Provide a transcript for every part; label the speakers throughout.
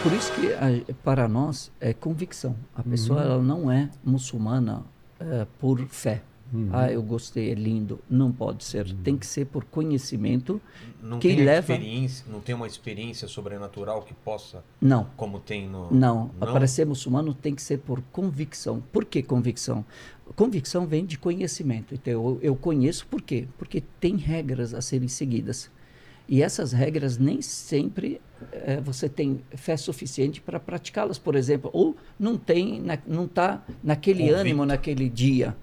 Speaker 1: por isso que para nós é convicção. A pessoa ela não é muçulmana por fé. Ah, eu gostei, é lindo. Não pode ser. Tem que ser por conhecimento.
Speaker 2: Não
Speaker 1: que
Speaker 2: tem
Speaker 1: leva...
Speaker 2: experiência, não tem uma experiência sobrenatural que possa...
Speaker 1: Não.
Speaker 2: Como tem no...
Speaker 1: Não. Para ser muçulmano tem que ser por convicção. Por que convicção? Convicção vem de conhecimento. Então, eu conheço por quê? Porque tem regras a serem seguidas. E essas regras nem sempre você tem fé suficiente para praticá-las, por exemplo. Ou não tem, não está naquele
Speaker 2: Convicto.
Speaker 1: ânimo, naquele dia.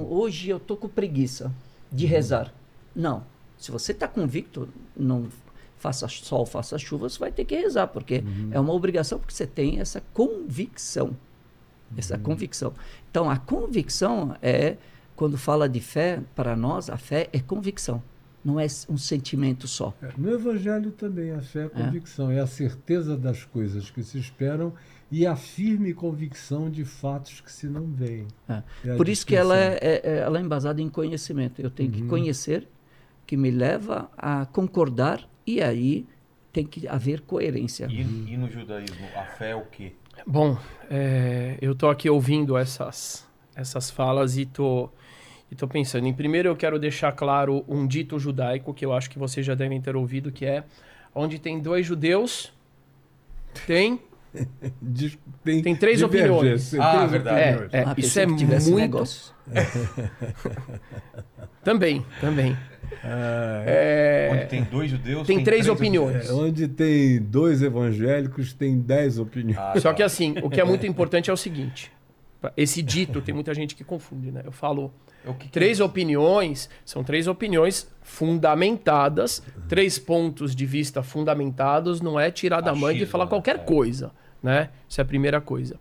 Speaker 1: Hoje eu estou com preguiça de rezar. Não. Se você está convicto, não faça sol, faça chuva, você vai ter que rezar, porque é uma obrigação, porque você tem essa convicção. Essa convicção. Então, a convicção quando fala de fé, para nós, a fé é convicção. Não é um sentimento só.
Speaker 3: No Evangelho também a fé é convicção, é a certeza das coisas que se esperam e a firme convicção de fatos que se não veem.
Speaker 1: Por isso que ela é embasada em conhecimento. Eu tenho que conhecer, que me leva a concordar, e aí tem que haver coerência.
Speaker 2: E no judaísmo, a fé é o quê?
Speaker 4: Bom, eu estou aqui ouvindo essas falas e estou pensando. Em primeiro, eu quero deixar claro um dito judaico que eu acho que vocês já devem ter ouvido, que é: onde tem dois judeus, tem três opiniões.
Speaker 2: Verdade.
Speaker 4: Isso é muito... Também.
Speaker 2: Onde tem dois judeus,
Speaker 4: tem três opiniões.
Speaker 3: Onde tem dois evangélicos, tem 10 opiniões.
Speaker 4: Só que assim, o que é muito importante é o seguinte. Esse dito, tem muita gente que confunde, né? Eu falo... Três opiniões, são três opiniões fundamentadas, 3 pontos de vista fundamentados, não é tirar da manga e falar qualquer coisa, né? Isso é a primeira coisa.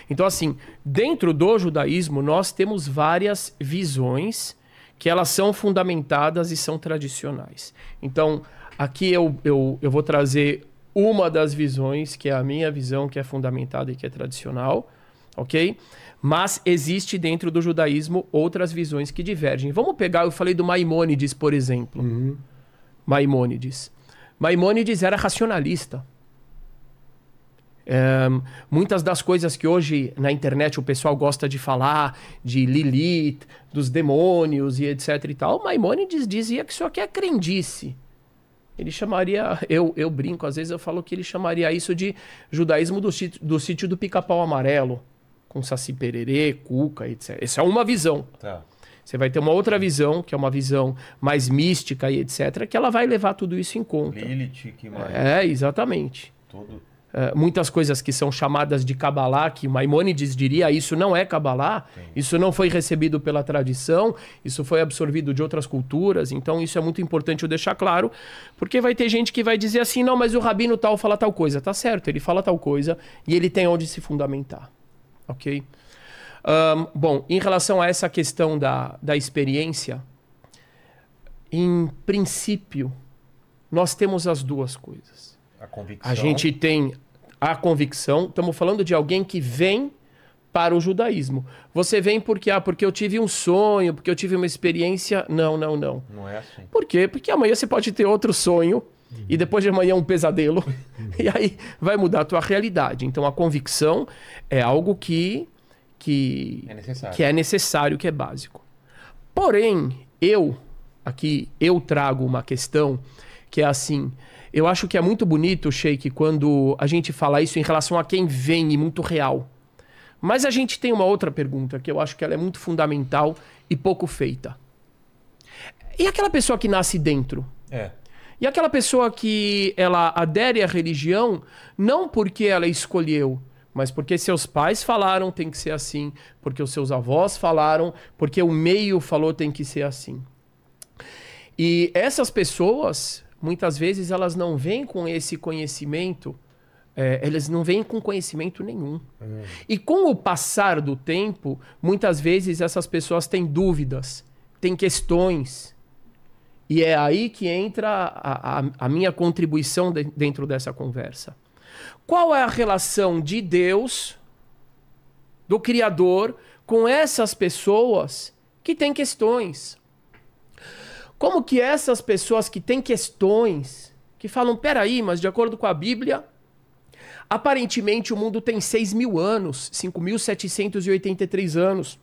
Speaker 4: Então, assim, dentro do judaísmo, nós temos várias visões que elas são fundamentadas e são tradicionais. Então, aqui eu vou trazer uma das visões, que é a minha visão, que é fundamentada e que é tradicional, ok? Mas existe dentro do judaísmo outras visões que divergem. Vamos pegar, eu falei do Maimônides, por exemplo. Maimônides era racionalista. Muitas das coisas que hoje na internet o pessoal gosta de falar, de Lilith, dos demônios e etc e tal, Maimônides dizia que isso aqui é crendice. Ele chamaria, eu brinco, às vezes eu falo que ele chamaria isso de judaísmo do sítio do Pica-Pau Amarelo, com Saci Pererê, Cuca, etc. Essa é uma visão. Você vai ter uma outra visão, que é uma visão mais mística e etc, que ela vai levar tudo isso em conta.
Speaker 2: Lilith, que mais?
Speaker 4: Exatamente. Muitas coisas que são chamadas de Kabbalah, que Maimônides diria, isso não é Kabbalah, isso não foi recebido pela tradição, isso foi absorvido de outras culturas, então isso é muito importante eu deixar claro, porque vai ter gente que vai dizer assim, não, mas o rabino tal fala tal coisa. Tá certo, ele fala tal coisa e ele tem onde se fundamentar. Ok? Bom, em relação a essa questão da experiência, em princípio, nós temos as duas coisas.
Speaker 2: A convicção.
Speaker 4: A gente tem a convicção, estamos falando de alguém que vem para o judaísmo. Você vem porque eu tive um sonho, porque eu tive uma experiência. Não.
Speaker 2: Não é assim.
Speaker 4: Por quê? Porque amanhã você pode ter outro sonho, e depois de amanhã um pesadelo, e aí vai mudar a tua realidade. Então a convicção é algo que é necessário, que é básico. Porém, eu trago uma questão que é assim, eu acho que é muito bonito, Sheik, quando a gente fala isso em relação a quem vem e muito real. Mas a gente tem uma outra pergunta que eu acho que ela é muito fundamental e pouco feita. E aquela pessoa que nasce dentro? E aquela pessoa que ela adere à religião não porque ela escolheu, mas porque seus pais falaram tem que ser assim, porque os seus avós falaram, porque o meio falou tem que ser assim. E essas pessoas, muitas vezes, elas não vêm com esse conhecimento, elas não vêm com conhecimento nenhum. E com o passar do tempo, muitas vezes essas pessoas têm dúvidas, têm questões. E é aí que entra a minha contribuição dentro dessa conversa. Qual é a relação de Deus, do Criador, com essas pessoas que têm questões? Como que essas pessoas que têm questões, que falam, peraí, mas de acordo com a Bíblia, Aparentemente o mundo tem 6.000 anos, 5.783 anos.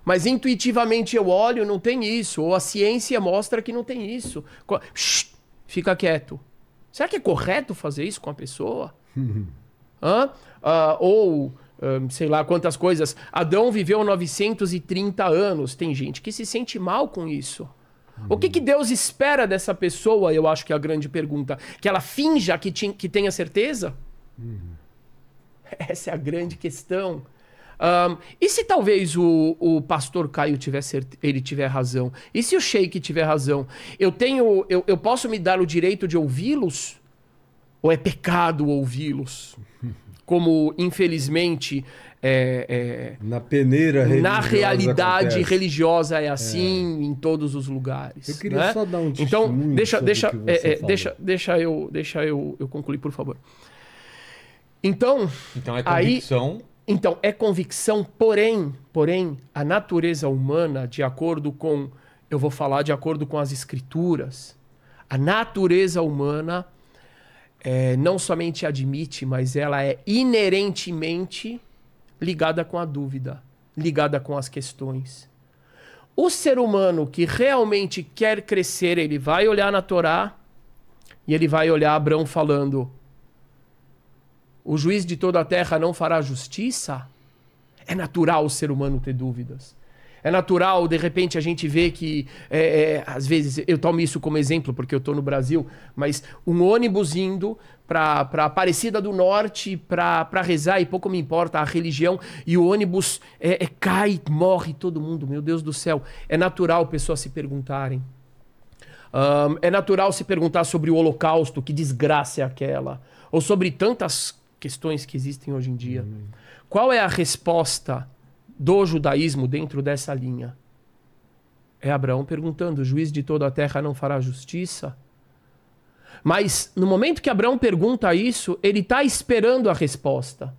Speaker 4: Mas intuitivamente eu olho, não tem isso. Ou a ciência mostra que não tem isso. Shhh, fica quieto. Será que é correto fazer isso com a pessoa? Sei lá quantas coisas. Adão viveu 930 anos. Tem gente que se sente mal com isso. O que Deus espera dessa pessoa, eu acho que é a grande pergunta. Que ela finja que tenha certeza? Essa é a grande questão. E se talvez o pastor Caio tiver razão? E se o Sheik tiver razão? Eu posso me dar o direito de ouvi-los? Ou é pecado ouvi-los? Como, infelizmente,
Speaker 3: na peneira religiosa
Speaker 4: na realidade
Speaker 3: acontece.
Speaker 4: Religiosa é assim em todos os lugares.
Speaker 3: Eu queria só dar um
Speaker 4: testemunho. Então, deixa eu concluir, por favor. Então
Speaker 2: é convicção.
Speaker 4: Então, é convicção, porém, a natureza humana, de acordo com... Eu vou falar de acordo com as escrituras. A natureza humana não somente admite, mas ela é inerentemente ligada com a dúvida, ligada com as questões. O ser humano que realmente quer crescer, ele vai olhar na Torá e ele vai olhar Abrão falando: o juiz de toda a terra não fará justiça? É natural o ser humano ter dúvidas. É natural, de repente, a gente vê que, às vezes, eu tomo isso como exemplo porque eu estou no Brasil, mas um ônibus indo para Aparecida do Norte para rezar, e pouco me importa a religião, e o ônibus cai, morre todo mundo, meu Deus do céu. É natural pessoas se perguntarem. É natural se perguntar sobre o Holocausto, que desgraça é aquela, ou sobre tantas questões que existem hoje em dia. Qual é a resposta do judaísmo dentro dessa linha? É Abraão perguntando: o juiz de toda a terra não fará justiça? Mas no momento que Abraão pergunta isso, ele está esperando a resposta.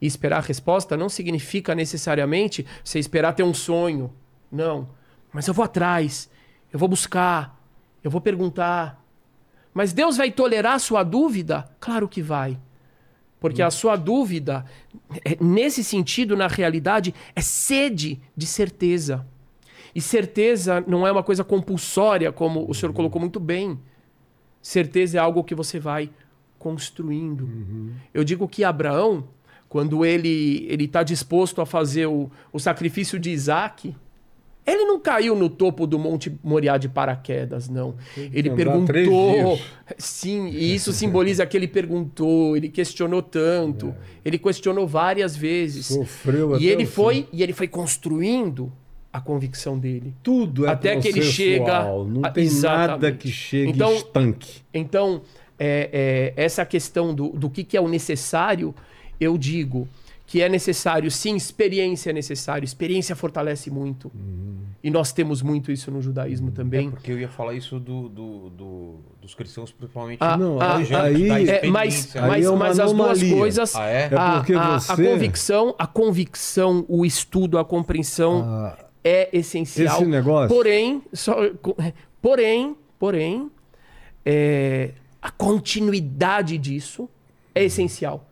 Speaker 4: E esperar a resposta não significa necessariamente você esperar ter um sonho. Não. Mas eu vou atrás, eu vou buscar, eu vou perguntar. Mas Deus vai tolerar a sua dúvida? Claro que vai. Porque a sua dúvida, nesse sentido, na realidade, é sede de certeza. E certeza não é uma coisa compulsória, como o senhor colocou muito bem. Certeza é algo que você vai construindo. Eu digo que Abraão, quando ele está disposto a fazer o sacrifício de Isaac, ele não caiu no topo do Monte Moriá de paraquedas, não. Ele perguntou. Sim, e isso simboliza que ele perguntou, ele questionou tanto, ele questionou várias vezes.
Speaker 3: Sofreu
Speaker 4: e ele foi construindo a convicção dele.
Speaker 3: Tudo é
Speaker 4: até que ele chega.
Speaker 3: Não tem nada que chegue estanque.
Speaker 4: Então, essa questão do que é o necessário, eu digo que é necessário, sim, experiência é necessário. Experiência fortalece muito. E nós temos muito isso no judaísmo também.
Speaker 2: Porque eu ia falar isso dos cristãos, principalmente.
Speaker 4: Mas as duas coisas...
Speaker 3: porque
Speaker 4: a convicção, o estudo, a compreensão é essencial.
Speaker 3: Esse negócio...
Speaker 4: Porém, a continuidade disso é essencial.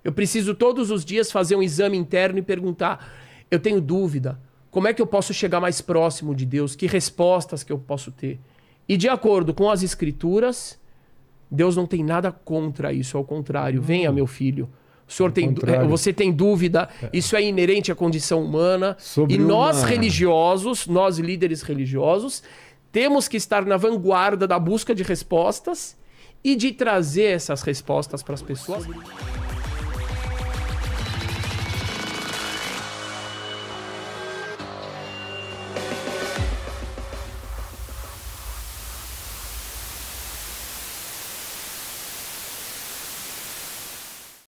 Speaker 4: Eu preciso todos os dias fazer um exame interno e perguntar: eu tenho dúvida, como é que eu posso chegar mais próximo de Deus? Que respostas que eu posso ter? E de acordo com as escrituras, Deus não tem nada contra isso, ao contrário. Venha, meu filho. Você tem dúvida, isso é inerente à condição humana. Nós religiosos, nós líderes religiosos, temos que estar na vanguarda da busca de respostas e de trazer essas respostas para as pessoas.